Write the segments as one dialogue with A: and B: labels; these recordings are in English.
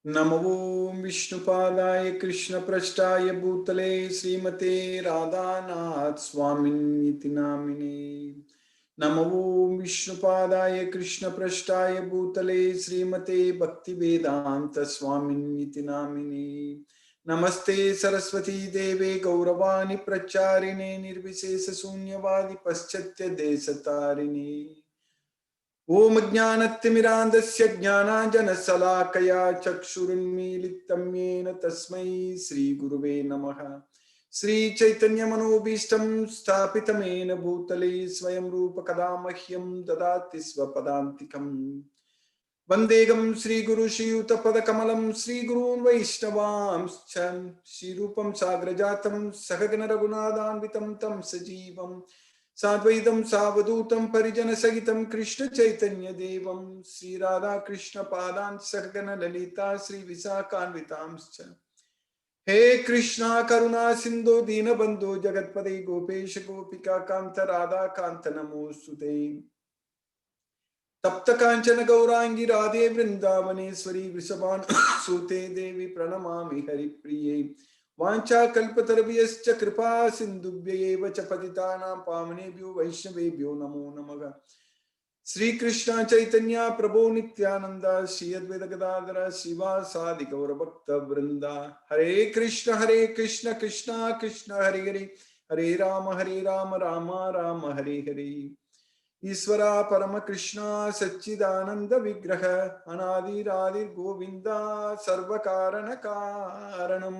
A: नमो विष्णुपादाय कृष्णप्रष्टाय भूतले श्रीमते राधानाथ स्वामिन्निति नामिने। नमो विष्णुपादाय कृष्णप्रष्टाय भूतले श्रीमते भक्तिवेदांत स्वामिन्निति नामिने। नमस्ते सरस्वती देवे गौरवाणी प्रचारिणे निर्विशेष शून्यवादी पश्चात्य देशतारिणे। ओम ज्ञानतिमिरान्धस्य ज्ञानाञ्जनशलाकया चक्षुरुन्मीलितं येन तस्मै श्रीगुरुवे नमः। श्रीचैतन्यमनोभीष्टं स्थापितं येन भूतले स्वयं रूप कदा मह्यं ददाति स्वपदान्तिकम्। वन्देहं श्रीगुरु श्रीयुतपदकमलं श्रीगुरून् वैष्णवांश्च श्रीरूपं साग्रजातं सहगण रघुनाथान्वितं तं सजीवम् साद्वैतं सावधूतं परिजन सहितं कृष्ण चैतन्य देवं श्री राधा कृष्ण पादान् सहगण ललिता श्री विशाखान्वितांश्च। हे कृष्णा करुणा सिंधु दीनबंधु जगत्पते गोपेश गोपिका कांत राधा कांत नमोस्तुते। तप्त कांचन गौरांगी राधे वृंदावनेश्वरी वृषभान सुते देवी प्रणमामि हरिप्रिये। वाञ्छाकल्पतरुभ्यश्च कृपा सिन्धुभ्यैव च पतितानां पावनेभ्यो वैष्णवेभ्यो नमो नमः। श्री कृष्ण चैतन्य प्रभो नित्यानंद श्री अद्वैत गदाधर शिवासादि गौर भक्त वृंदा। हरे कृष्ण कृष्ण कृष्ण हरे हरे, हरे राम राम राम हरे हरे। ईश्वरा परम कृष्ण सच्चिदानंद विग्रह अनादिरादिर गोविंदा सर्व कारण कारणम।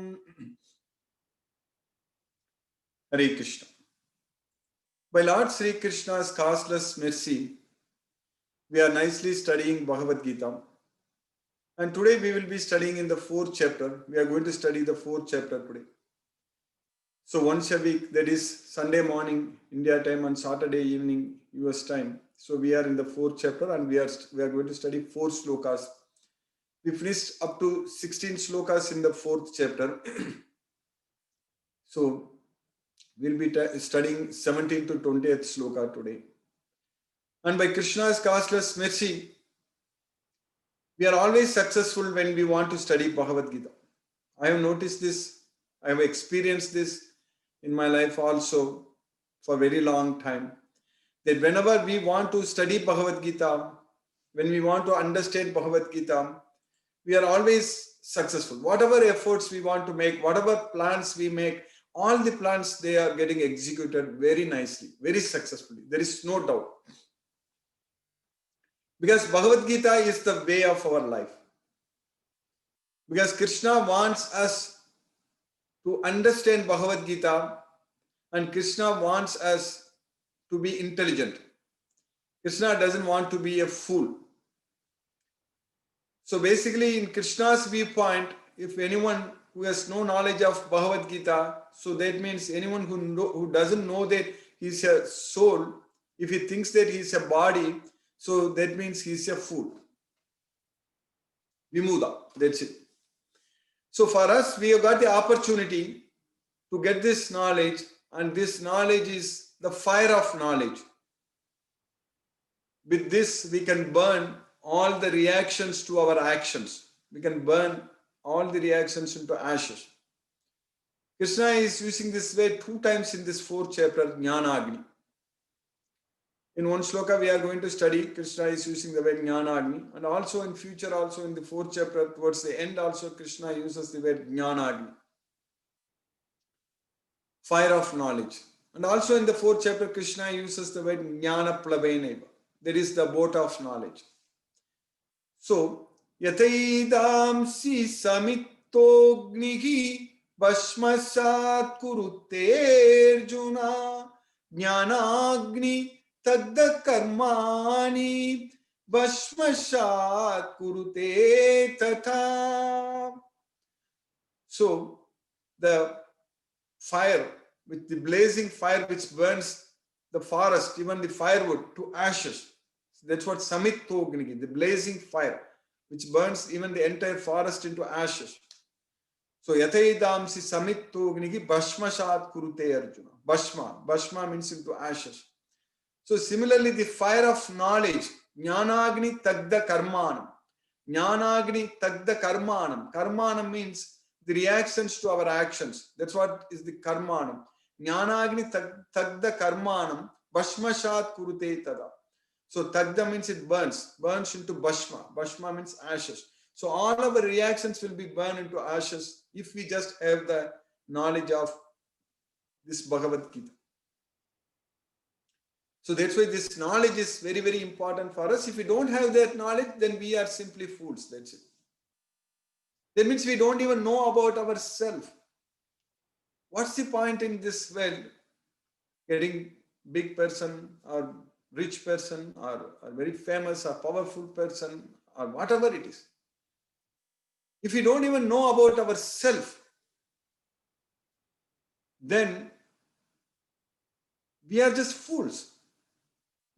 A: Hare Krishna. By Lord Sri Krishna's causeless mercy, we are nicely studying Bhagavad Gita. And today we will be studying in the 4th chapter. We are going to study the 4th chapter today. So once a week, that is Sunday morning, India time, and Saturday evening, US time. So we are in the 4th chapter and we are going to study 4 slokas. We finished up to 16 slokas in the 4th chapter. So we'll be studying 17 to 20th sloka today. And by Krishna's causeless mercy, we are always successful when we want to study Bhagavad Gita. I have noticed this, I have experienced this in my life also for a very long time, that whenever we want to study Bhagavad Gita, when we want to understand Bhagavad Gita, we are always successful. Whatever efforts we want to make, whatever plans we make, all the plans, they are getting executed very nicely, very successfully. There is no doubt. Because Bhagavad Gita is the way of our life. Because Krishna wants us to understand Bhagavad Gita, and Krishna wants us to be intelligent. Krishna doesn't want to be a fool. So basically, in Krishna's viewpoint, if anyone who has no knowledge of Bhagavad Gita, so that means anyone who doesn't know that he's a soul, if he thinks that he's a body, so that means he's a fool. Vimuda, that's it. So for us, we have got the opportunity to get this knowledge, and this knowledge is the fire of knowledge. With this, we can burn all the reactions to our actions. We can burn all the reactions into ashes. Krishna is using this word 2 times in this 4th chapter, Jnana Agni. In one sloka, we are going to study, Krishna is using the word Jnana Agni. And also in future, also in the 4th chapter, towards the end also, Krishna uses the word Jnana Agni. Fire of knowledge. And also in the 4th chapter, Krishna uses the word Jnana Plaveneva. That is the boat of knowledge. So, Yataidamsi Samitognihi Bhasmasat Kurute Arjuna Jnanagni Tagda Karmani Bhasmasat Kurute Tatha. So, the fire, with the blazing fire which burns the forest, even the firewood, to ashes. That's what Samitogni, the blazing fire, which burns even the entire forest into ashes. So Yataidamsi Samitogni Bhashmashat Kurute Arjuna. Bhashma means into ashes. So similarly, the fire of knowledge, Jnanagni Tagda Karmanam. Jnanagni tagda karmanam. Karmanam means the reactions to our actions. That's what is the karmanam. Jnanagni tagda karmanam bhashmashat kurute tada. So tagda means it burns into bhashma. Bhashma means ashes. So all our reactions will be burned into ashes if we just have the knowledge of this Bhagavad Gita. So that's why this knowledge is very, very important for us. If we don't have that knowledge, then we are simply fools. That's it. That means we don't even know about ourselves. What's the point in this world? Getting big person or rich person or very famous or powerful person or whatever it is. If we don't even know about ourselves, then we are just fools.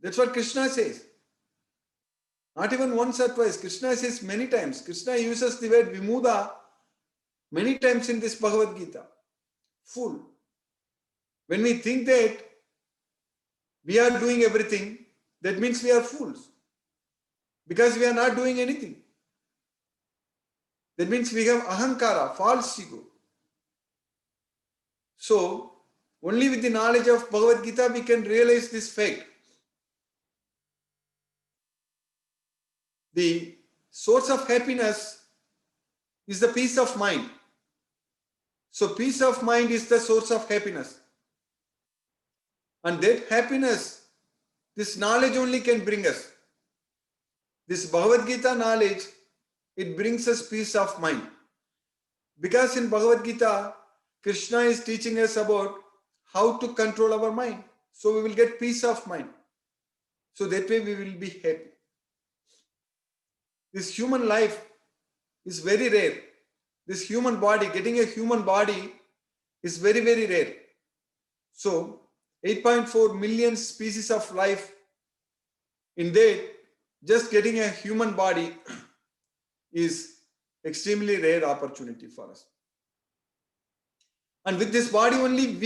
A: That's what Krishna says. Not even once or twice. Krishna says many times. Krishna uses the word vimuda many times in this Bhagavad Gita. Fool. When we think that we are doing everything, that means we are fools. Because we are not doing anything. That means we have ahankara, false ego. So, only with the knowledge of Bhagavad Gita we can realize this fact. The source of happiness is the peace of mind. So peace of mind is the source of happiness. And that happiness, this knowledge only can bring us. This Bhagavad Gita knowledge, it brings us peace of mind. Because in Bhagavad Gita, Krishna is teaching us about how to control our mind. So we will get peace of mind. So that way we will be happy. This human life is very rare. This human body, getting a human body is very, very rare. So 8.4 million species of life, in that just getting a human body is extremely rare opportunity for us. And with this body only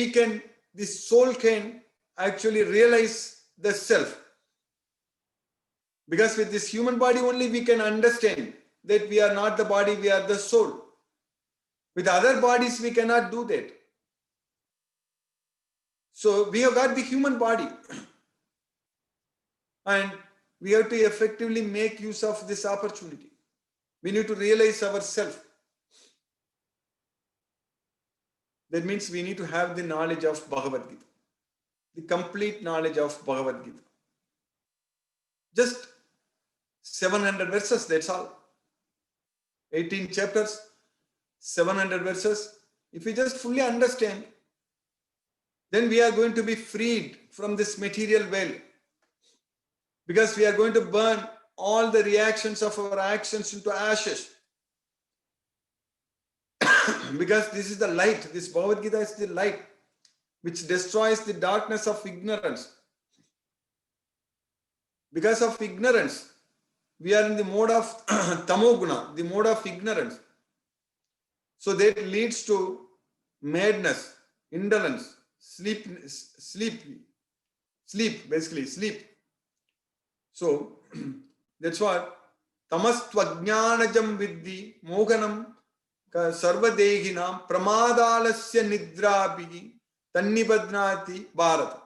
A: this soul can actually realize the self. Because with this human body only we can understand that we are not the body, we are the soul. With other bodies we cannot do that. So we have got the human body. And we have to effectively make use of this opportunity. We need to realize ourselves. That means we need to have the knowledge of Bhagavad Gita. The complete knowledge of Bhagavad Gita. Just 700 verses, that's all. 18 chapters, 700 verses. If we just fully understand, then we are going to be freed from this material world. Because we are going to burn all the reactions of our actions into ashes. Because this is the light, this Bhagavad Gita is the light which destroys the darkness of ignorance. Because of ignorance, we are in the mode of tamoguna, the mode of ignorance. So that leads to madness, indolence, sleep. So that's what tamastvajnanajam viddhi moganam sarvadehinam pramadalasya nidrabhi tannibadnati bharata.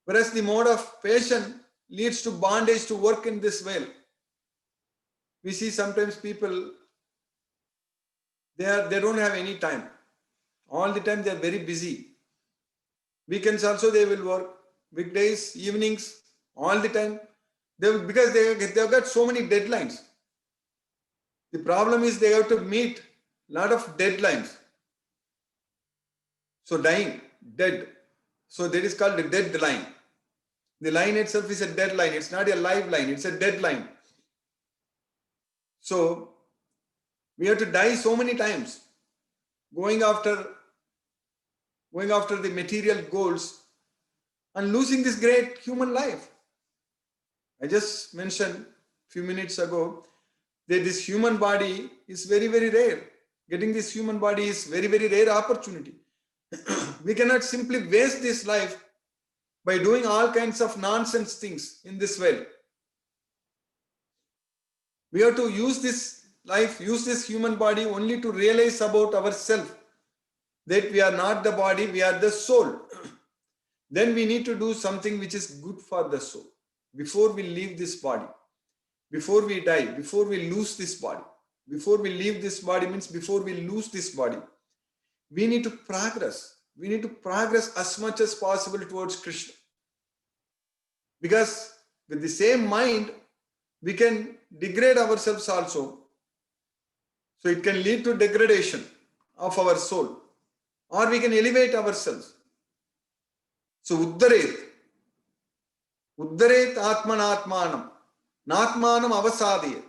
A: Whereas the mode of passion leads to bondage to work in this way. We see sometimes people, they don't have any time. All the time they are very busy. Weekends also they will work. Weekdays, evenings, all the time. Because they have got so many deadlines. The problem is they have to meet a lot of deadlines. So dying, dead. So that is called the deadline. The line itself is a deadline. It's not a live line. It's a deadline. So we have to die so many times going after the material goals and losing this great human life. I just mentioned a few minutes ago that this human body is very, very rare. Getting this human body is very, very rare opportunity. We cannot simply waste this life by doing all kinds of nonsense things in this world. We have to use this life, use this human body only to realize about ourselves that we are not the body, we are the soul. Then we need to do something which is good for the soul before we leave this body, before we die, before we lose this body. Before we leave this body means before we lose this body. We need to progress. We need to progress as much as possible towards Krishna. Because with the same mind, we can degrade ourselves also. So it can lead to degradation of our soul. Or we can elevate ourselves. So Uddaret Atmanatmanam, Natmanam Avasadiyat.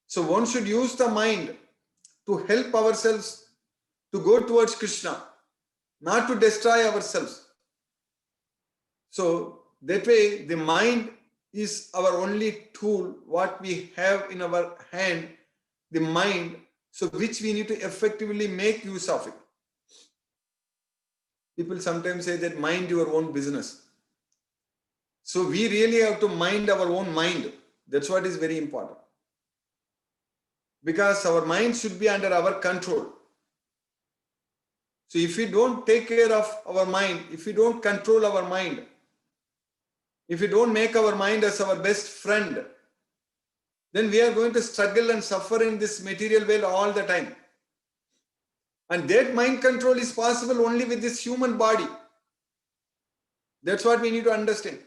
A: So one should use the mind to help ourselves to go towards Krishna, not to destroy ourselves. So that way the mind is our only tool, what we have in our hand, the mind, so which we need to effectively make use of it. People sometimes say that mind your own business. So we really have to mind our own mind. That's what is very important. Because our mind should be under our control. So if we don't take care of our mind, if we don't control our mind, if we don't make our mind as our best friend, then we are going to struggle and suffer in this material world all the time. And that mind control is possible only with this human body. That's what we need to understand.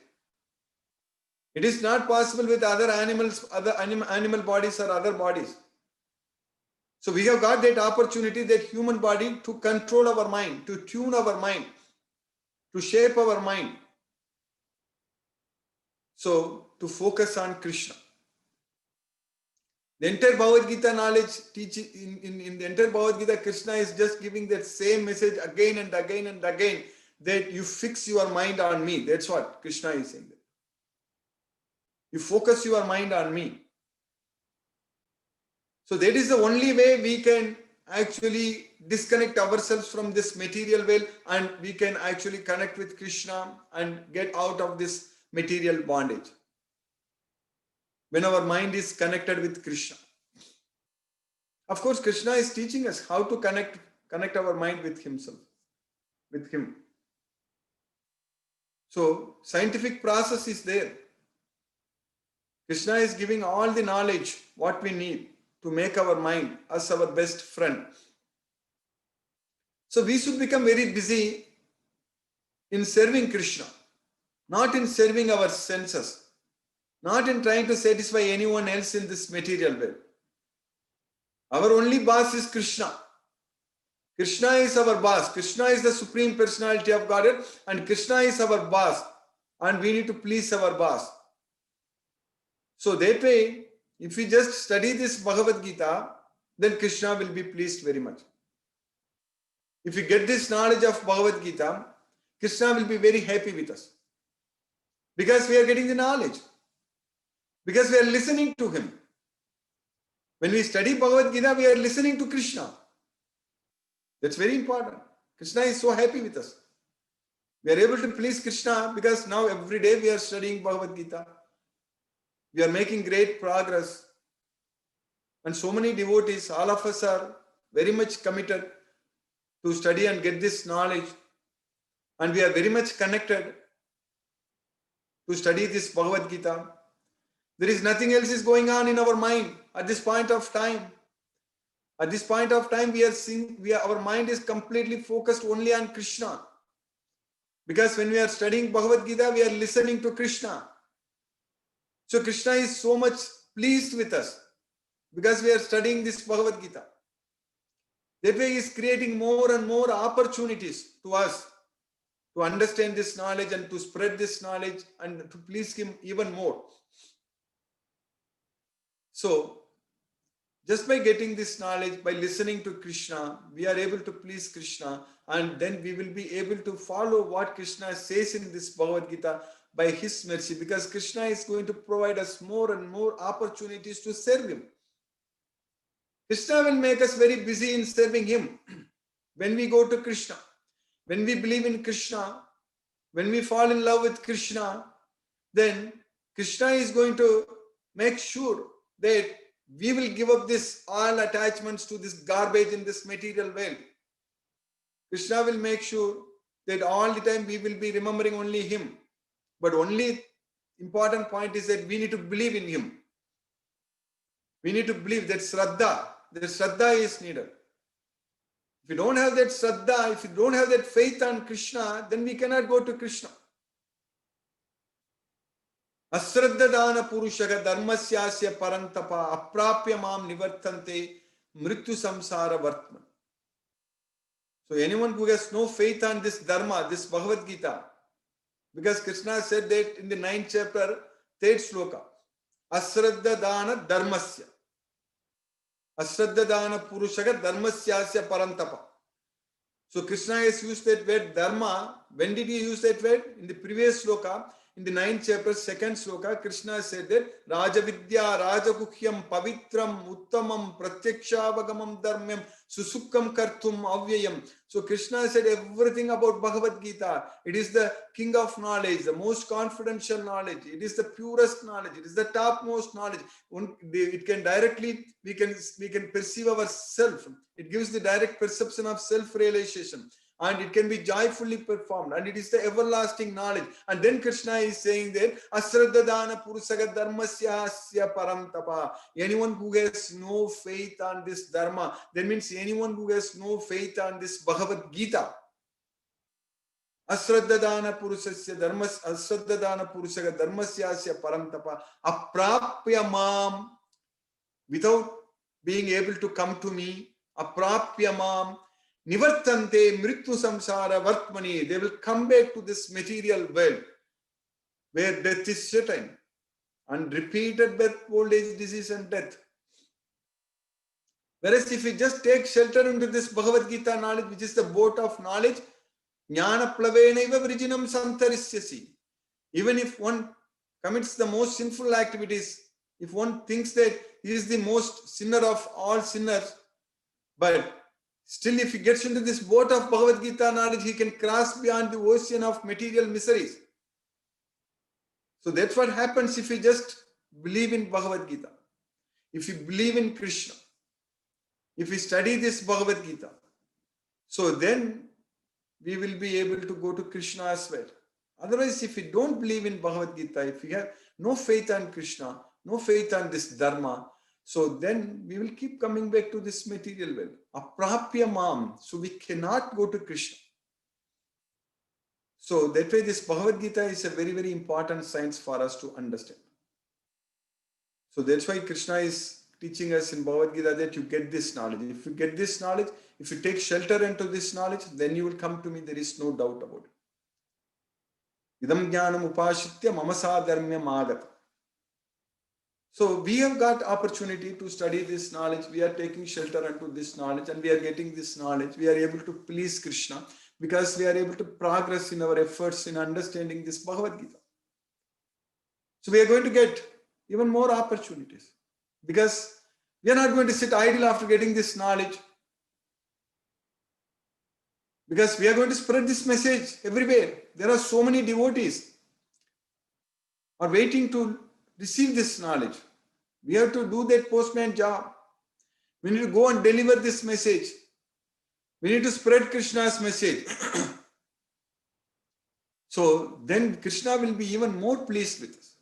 A: It is not possible with other animals, other animal bodies or other bodies. So we have got that opportunity, that human body, to control our mind, to tune our mind, to shape our mind. So to focus on Krishna. The entire Bhagavad Gita knowledge teaching in the entire Bhagavad Gita, Krishna is just giving that same message again and again and again, that you fix your mind on me. That's what Krishna is saying. You focus your mind on me. So that is the only way we can actually disconnect ourselves from this material world, and we can actually connect with Krishna and get out of this material bondage. When our mind is connected with Krishna. Of course, Krishna is teaching us how to connect our mind with himself, with him. So scientific process is there. Krishna is giving all the knowledge, what we need to make our mind as our best friend. So we should become very busy in serving Krishna, not in serving our senses, not in trying to satisfy anyone else in this material world. Our only boss is Krishna. Krishna is our boss. Krishna is the Supreme Personality of Godhead, and Krishna is our boss, and we need to please our boss. So that way, if we just study this Bhagavad Gita, then Krishna will be pleased very much. If we get this knowledge of Bhagavad Gita, Krishna will be very happy with us. Because we are getting the knowledge. Because we are listening to him. When we study Bhagavad Gita, we are listening to Krishna. That's very important. Krishna is so happy with us. We are able to please Krishna because now every day we are studying Bhagavad Gita. We are making great progress. And so many devotees, all of us are very much committed to study and get this knowledge. And we are very much connected to study this Bhagavad Gita. There is nothing else is going on in our mind at this point of time. At this point of time, our mind is completely focused only on Krishna. Because when we are studying Bhagavad Gita, we are listening to Krishna. So Krishna is so much pleased with us because we are studying this Bhagavad Gita. That way he is creating more and more opportunities to us to understand this knowledge and to spread this knowledge and to please him even more. So, just by getting this knowledge, by listening to Krishna, we are able to please Krishna, and then we will be able to follow what Krishna says in this Bhagavad Gita by his mercy, because Krishna is going to provide us more and more opportunities to serve him. Krishna will make us very busy in serving him. When we go to Krishna, when we believe in Krishna, when we fall in love with Krishna, then Krishna is going to make sure that we will give up this all attachments to this garbage in this material world. Krishna will make sure that all the time we will be remembering only him. But only important point is that we need to believe in him. We need to believe that Shraddha. That Shraddha is needed. If you don't have that Shraddha, if you don't have that faith on Krishna, then we cannot go to Krishna. Asraddha dana purushaga dharmasyasya parantapa aprapya mam nivartante mrityu samsara vartman. So anyone who has no faith on this dharma, this Bhagavad Gita, because Krishna said that in the 9th chapter, 3rd sloka, Asraddha dana dharmasya. Asraddha dana purushaga dharmasyasya parantapa. So Krishna has used that word dharma. When did he use that word? In the previous sloka, in the 9th chapter, 2nd sloka, Krishna said that Rajavidya, Rajaguhyam, Pavitram, Uttamam, Pratyakshaavagamam Dharmyam, Susukkam Kartum Avyayam. So Krishna said everything about Bhagavad Gita. It is the king of knowledge, the most confidential knowledge. It is the purest knowledge. It is the topmost knowledge. It can directly, we can perceive ourselves. It gives the direct perception of self-realization. And it can be joyfully performed, and it is the everlasting knowledge. And then Krishna is saying that Asraddha dana purusaga dharmasyasya parantapa. Anyone who has no faith on this dharma, that means anyone who has no faith on this Bhagavad Gita. Asraddha dana purusasya dharmas asraddha dana purusaga dharmasyasya parantapa aprapya mam, without being able to come to me, aprapya mam nivartante mrityu samsara vartmani. They will come back to this material world where death is certain and repeated birth, old age, disease and death. Whereas if we just take shelter into this Bhagavad Gita knowledge, which is the boat of knowledge, jnana plavenaiva vrijinam santarisyasi. Even if one commits the most sinful activities, if one thinks that he is the most sinner of all sinners, but still, if he gets into this boat of Bhagavad Gita knowledge, he can cross beyond the ocean of material miseries. So that's what happens if you just believe in Bhagavad Gita. If you believe in Krishna, if we study this Bhagavad Gita, so then we will be able to go to Krishna as well. Otherwise, if we don't believe in Bhagavad Gita, if we have no faith on Krishna, no faith on this Dharma, so then we will keep coming back to this material world. Aprapya mam. So we cannot go to Krishna. So that way this Bhagavad Gita is a very, very important science for us to understand. So that's why Krishna is teaching us in Bhagavad Gita that you get this knowledge. If you get this knowledge, if you take shelter into this knowledge, then you will come to me. There is no doubt about it. Idam jnanam upashitya mama sadharmya magata. So we have got opportunity to study this knowledge. We are taking shelter into this knowledge and we are getting this knowledge. We are able to please Krishna because we are able to progress in our efforts in understanding this Bhagavad Gita. So we are going to get even more opportunities because we are not going to sit idle after getting this knowledge. Because we are going to spread this message everywhere. There are so many devotees are waiting to receive this knowledge. We have to do that postman job. We need to go and deliver this message. We need to spread Krishna's message. So then Krishna will be even more pleased with us.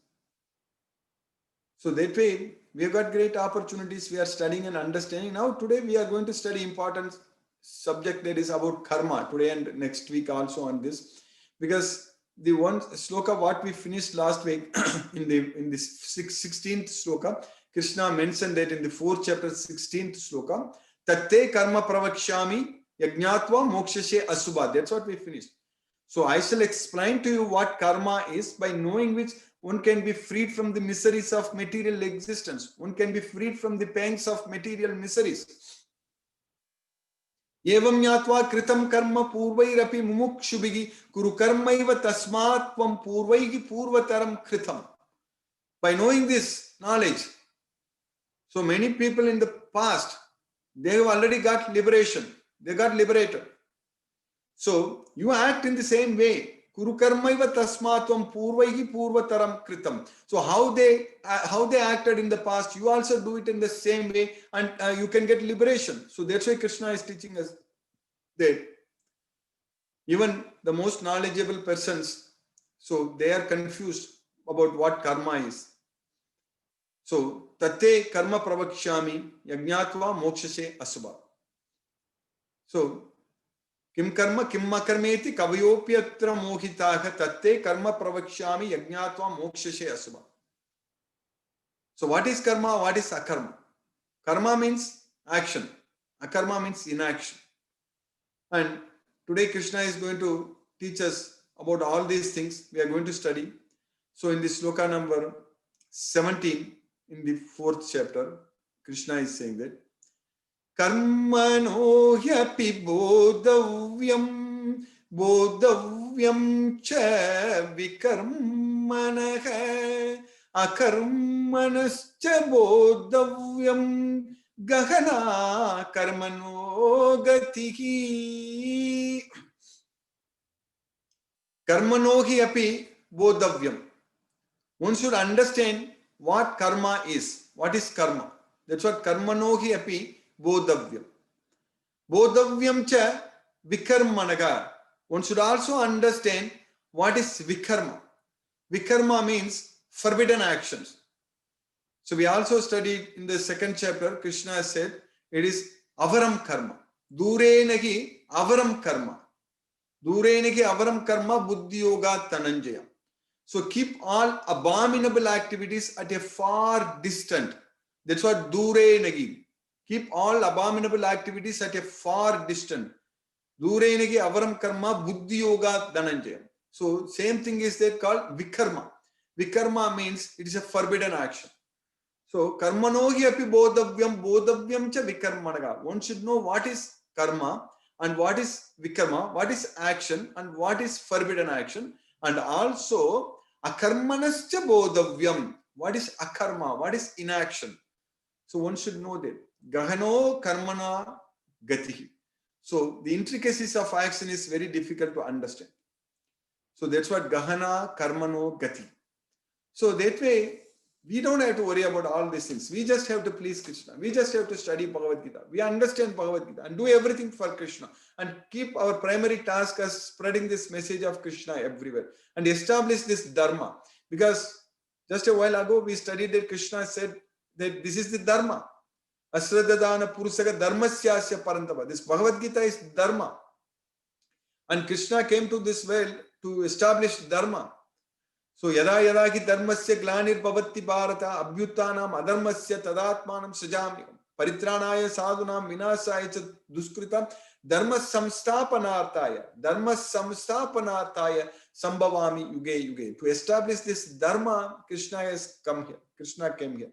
A: So that way we have got great opportunities. We are studying and understanding. Now today we are going to study important subject that is about karma today and next week also on this. Because the one sloka what we finished last week in this 16th sloka, Krishna mentioned that in the 4th chapter 16th sloka, tatte karma pravakshami yajnatva mokshashe asubha. That's what we finished. So I shall explain to you what karma is, by knowing which one can be freed from the miseries of material existence. One can be freed from the pangs of material miseries. Evam nyatva kritam karma purvairapi mumukshubhigi kuru karmaiva tasmatvam purvaigi purvataram kritam. By knowing this knowledge, so many people in the past, they have already got liberation. They got liberated. So you act in the same way. Kuru karmaiva tasmatvam purvaihi purvataram kritam. So how they acted in the past, you also do it in the same way, and you can get liberation. So that's why Krishna is teaching us that even the most knowledgeable persons, so they are confused about what karma is. So tate karma pravakshami yajnatva mokshase asubha. So kim karma kim makarmeti kavayopyatra mohitaha tate karma pravakshami yajnatva mokshase asubha. So what is karma? What is akarma? Karma means action. Akarma means inaction. And today Krishna is going to teach us about all these things. We are going to study. So in this sloka number 17, in the 4th chapter, Krishna is saying that Karmano hyapi bodhavyam bodhavyam cha vikarmanaha akarmanascha bodhavyam gahana karmano gatihi. Karmano hyapi bodhavyam. One should understand what karma is. What is karma? That's what karmanohi api bodhavyam. Bodhavyam cha vikarmanaga. One should also understand what is vikarma. Vikarma means forbidden actions. So we also studied in the 2nd chapter, Krishna said it is avaram karma. Durenahi avaram karma. Durenahi avaram karma buddhi yoga tananjaya. So keep all abominable activities at a far distant. That's what dure nagi. Keep all abominable activities at a far distant. Dure nagi avaram karma buddhi yoga dhananjaya. So same thing is that called vikarma. Vikarma means it is a forbidden action. So karmanohi api bodhavyam bodhavyam cha vikarmanaga. One should know what is karma and what is vikarma, what is action and what is forbidden action, and also akarmanascha bodhavyam. What is akarma? What is inaction? So one should know that. Gahano karmana gatihi. So the intricacies of action is very difficult to understand. So that's what gahana karmano gati. So that way, we don't have to worry about all these things. We just have to please Krishna. We just have to study Bhagavad Gita. We understand Bhagavad Gita and do everything for Krishna and keep our primary task as spreading this message of Krishna everywhere and establish this dharma. Because just a while ago, we studied that Krishna said that this is the dharma. Asradadana Purusaga Dharmasyasya Parantava. This Bhagavad Gita is dharma. And Krishna came to this world to establish dharma. So yada yada ki dharmasya glanir bhavati bharata abhyutanam adharmasya tadatmanam sajamyam paritranaya sadhunam vinasaya cha duskritam dharma samstapanartaya sambhavami yuge yuge. To establish this dharma, Krishna has come here. Krishna came here.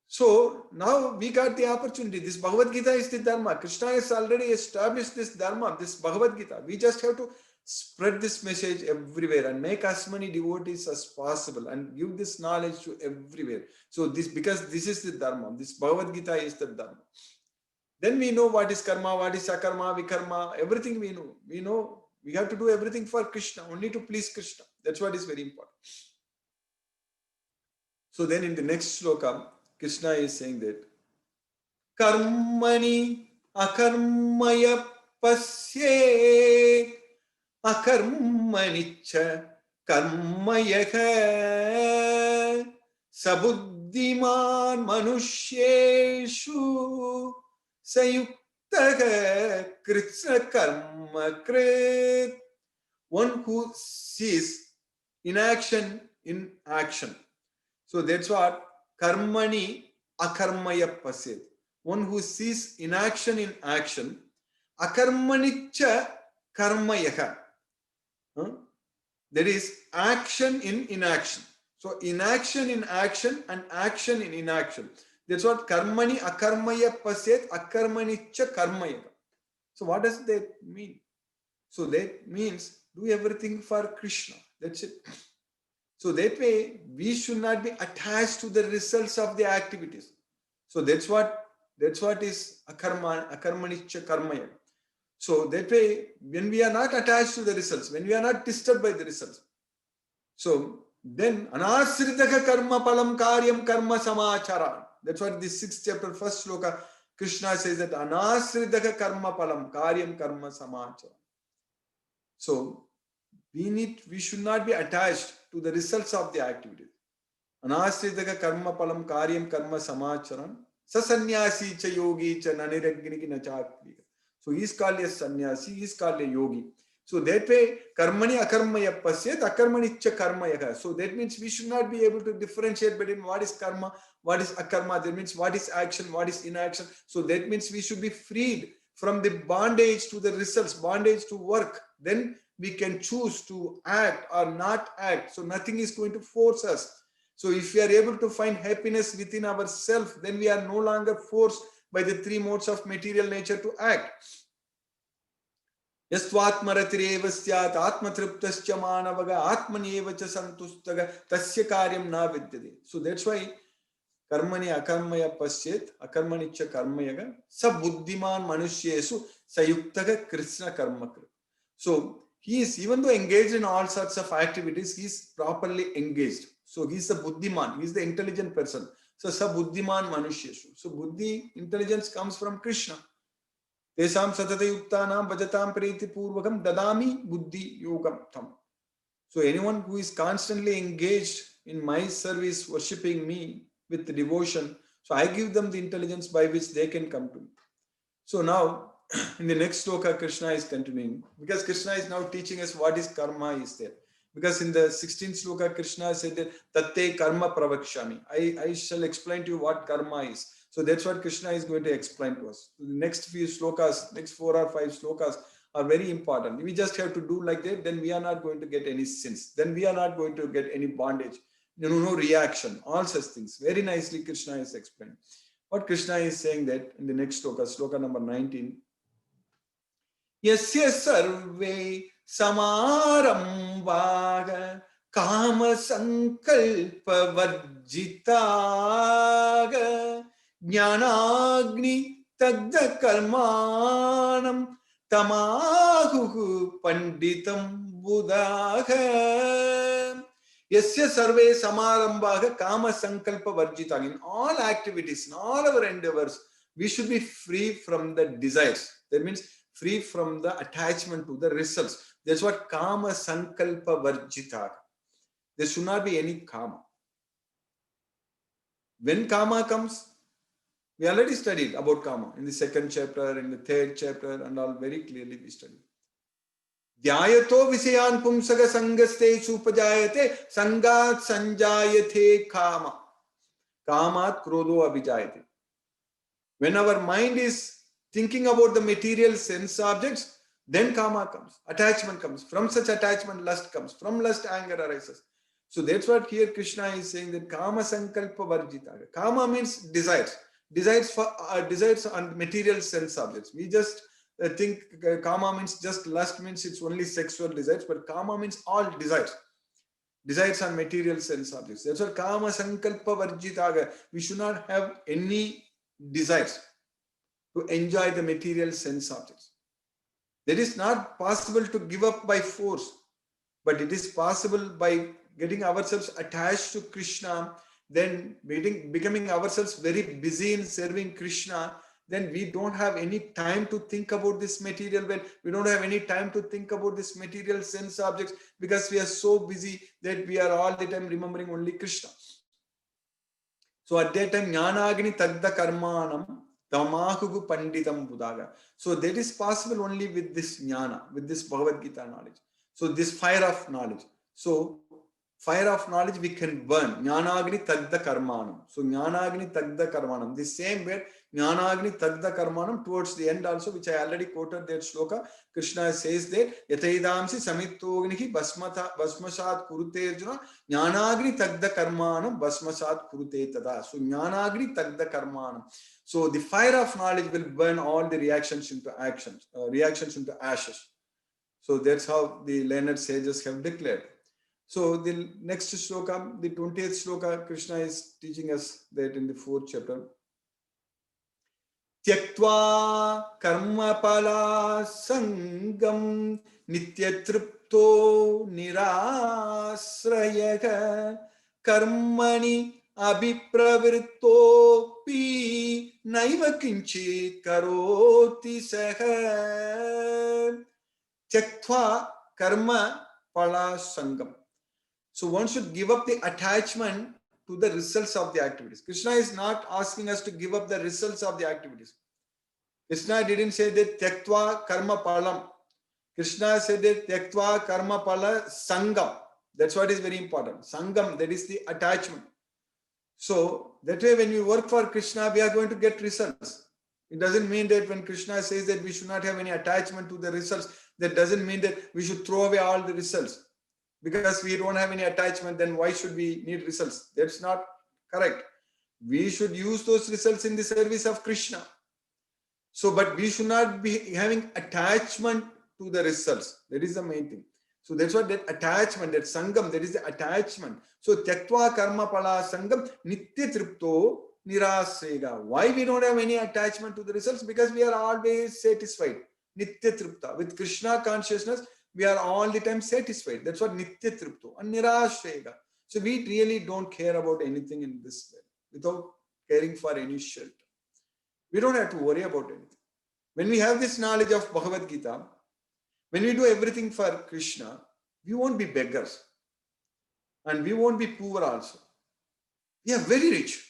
A: So now we got the opportunity. This Bhagavad Gita is the dharma. Krishna has already established this dharma, this Bhagavad Gita. We just have to spread this message everywhere and make as many devotees as possible and give this knowledge to everywhere. So this, because this is the dharma, this Bhagavad Gita is the dharma. Then we know what is karma, what is akarma, vikarma, everything we know. We know we have to do everything for Krishna, only to please Krishna. That's what is very important. So then in the next sloka, Krishna is saying that karmani akarmaya pasye akarmanicha karmayaha sabuddhiman manushyeshu sayuktaha kritsna karma krit. One who sees inaction in action. So that's what karmani akarmaya pasyet. One who sees inaction in action. Akarmanicha karmayaha. That is action in inaction. So inaction in action and action in inaction. That's what karmani akarmaya pasyet akarmanicha karmayaha. So what does that mean? So that means do everything for Krishna. That's it. So that way we should not be attached to the results of the activities. So that's what is akarmanicha karmaya. So that way, when we are not attached to the results, when we are not disturbed by the results, so then anasritaka karma palam karyam karma samachara. That's what this 6th chapter, first sloka, Krishna says that anasritaka karma palam karyam karma samachara. So we should not be attached to the results of the activity. Anasritaka karma palam karyam karma samacharan sasanyasi cha yogi cha naniragni na chatvi. So he is called a sannyasi, he is called a yogi. So that way, karmani akarmaya pasyat akarmani cha karmaya. So that means we should not be able to differentiate between what is karma, what is akarma. That means what is action, what is inaction. So that means we should be freed from the bondage to the results, bondage to work. Then we can choose to act or not act. So nothing is going to force us. So if we are able to find happiness within ourselves, then we are no longer forced by the 3 modes of material nature to act. Yastvatmaratirev syat atmatriptascha manavaga atmanyeva cha santustaga tasya karyam na vidyate. So that's why karmani akarmaya pasyet akarmani cha karmayaga sa buddhiman manushyesu sayuktaga krishna karmakrit. So he is, even though engaged in all sorts of activities, he is properly engaged. So he is the buddhiman, he is the intelligent person. So sa buddhiman manushyesu. So buddhi, intelligence comes from Krishna. Tesam satata yuktanam bhajatam priti purvakam dadami buddhi yogam tam. So anyone who is constantly engaged in my service, worshipping me with devotion, so I give them the intelligence by which they can come to me. So now, in the next sloka, Krishna is continuing, because Krishna is now teaching us what is karma is there. Because in the 16th sloka, Krishna said that tatte karma pravakshami. I shall explain to you what karma is. So that's what Krishna is going to explain to us. So the next few slokas, next 4 or 5 slokas are very important. We just have to do like that, then we are not going to get any sins. Then we are not going to get any bondage. No reaction, all such things. Very nicely Krishna is explained. What Krishna is saying that in the next sloka, sloka number 19. Yasya sarve samarambhaga kama sankalpa varjitaga jnanagni tagda karmanam tamahu panditam buddhaga. Yasya sarve samarambhaga kama sankalpa varjitaga. In all activities, in all our endeavors, we should be free from the desires. That means free from the attachment to the results. That's what kama sankalpa varjitaga. There should not be any kama. When kama comes, we already studied about kama in the 2nd chapter, in the 3rd chapter, and all very clearly we studied. Dhyayato visayan pumsaga sangaste supajayate sangat sanjayate kama. Kamat krodho abhijayate. When our mind is thinking about the material sense objects, then kama comes, attachment comes. From such attachment, lust comes. From lust, anger arises. So that's what here Krishna is saying, that kama sankalpa varjitaga. Kama means desires. Desires on material sense objects. We just think kama means just lust, means it's only sexual desires, but kama means all desires. Desires on material sense objects. That's what kama sankalpa varjitaga. We should not have any desires to enjoy the material sense objects. That is not possible to give up by force, but it is possible by getting ourselves attached to Krishna, then becoming ourselves very busy in serving Krishna. Then we don't have any time to think about this material world. We don't have any time to think about this material sense objects, because we are so busy that we are all the time remembering only Krishna. So at that time, jnanagni tagda karmanam tamahu panditam buddhaga. So that is possible only with this jnana, with this Bhagavad Gita knowledge. So this fire of knowledge. So fire of knowledge we can burn. Jnanagni tagda karmanam. So jnanagni tagda karmanam. The same way, jnanagni tagda karmanam, towards the end also, which I already quoted that shloka, Krishna says that yataidamsi samittognihi basmasat kurute arjuna jnanagni tagda karmanam basmasat kurute tada. So jnanagni tagda karmanam. So the fire of knowledge will burn all the reactions into ashes. So that's how the learned sages have declared. So the next shloka, the 20th shloka, Krishna is teaching us that in the 4th chapter. Tyaktva karmapala sangam nityatripto nirasrayaga karmani abhipravrittopi naiva kinchit karoti saha. Tyaktva karma pala sangam. So one should give up the attachment to the results of the activities. Krishna is not asking us to give up the results of the activities. Krishna didn't say that tyaktva karma palam. Krishna said that tyaktva karma pala sangam. That's what is very important. Sangam, that is the attachment. So that way when we work for Krishna, we are going to get results. It doesn't mean that when Krishna says that we should not have any attachment to the results, that doesn't mean that we should throw away all the results. Because we don't have any attachment, then why should we need results? That's not correct. We should use those results in the service of Krishna. So, but we should not be having attachment to the results. That is the main thing. So that's what that attachment, that sangam, that is the attachment. So tyaktva karma pala sangam nitya tripto nirasrega. Why we don't have any attachment to the results? Because we are always satisfied. Nitya tripta. With Krishna consciousness, we are all the time satisfied. That's what nitya tripto and nirasrega. So we really don't care about anything in this way without caring for any shelter. We don't have to worry about anything. When we have this knowledge of Bhagavad Gita, when we do everything for Krishna, we won't be beggars. And we won't be poor also. We are very rich.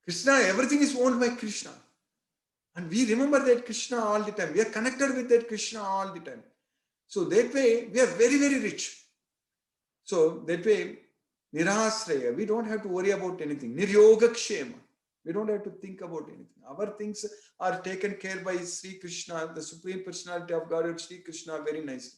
A: Krishna, everything is owned by Krishna. And we remember that Krishna all the time. We are connected with that Krishna all the time. So that way, we are very, very rich. So that way, nirasraya, we don't have to worry about anything. Niryogakshema. We don't have to think about anything. Our things are taken care by Sri Krishna, the Supreme Personality of Godhead, Sri Krishna, very nicely.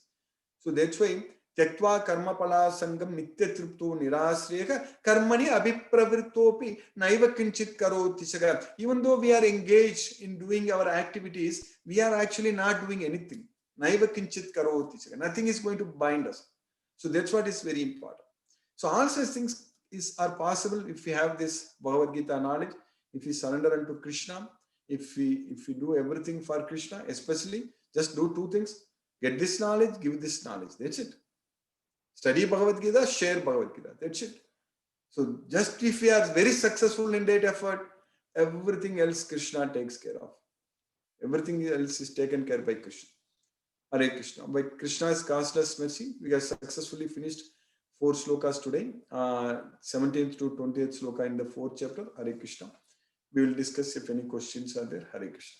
A: So that's why, Tyaktva karma pala sangam nitya tripto nirasreka karmani abhipravrittopi naiva kinchit karoti saga. Even though we are engaged in doing our activities, we are actually not doing anything. Naiva kinchit karoti saga. Nothing is going to bind us. So that's what is very important. So all such things are possible if we have this Bhagavad Gita knowledge. If we surrender unto Krishna, if we do everything for Krishna, especially just do two things: get this knowledge, give this knowledge. That's it. Study Bhagavad Gita, share Bhagavad Gita. That's it. So just if we are very successful in that effort, everything else Krishna takes care of. Everything else is taken care by Krishna. Hare Krishna. By Krishna's causeless mercy, we have successfully finished 4 slokas today. 17th to 20th sloka in the 4th chapter. Hare Krishna. We will discuss if any questions are there. Hare Krishna.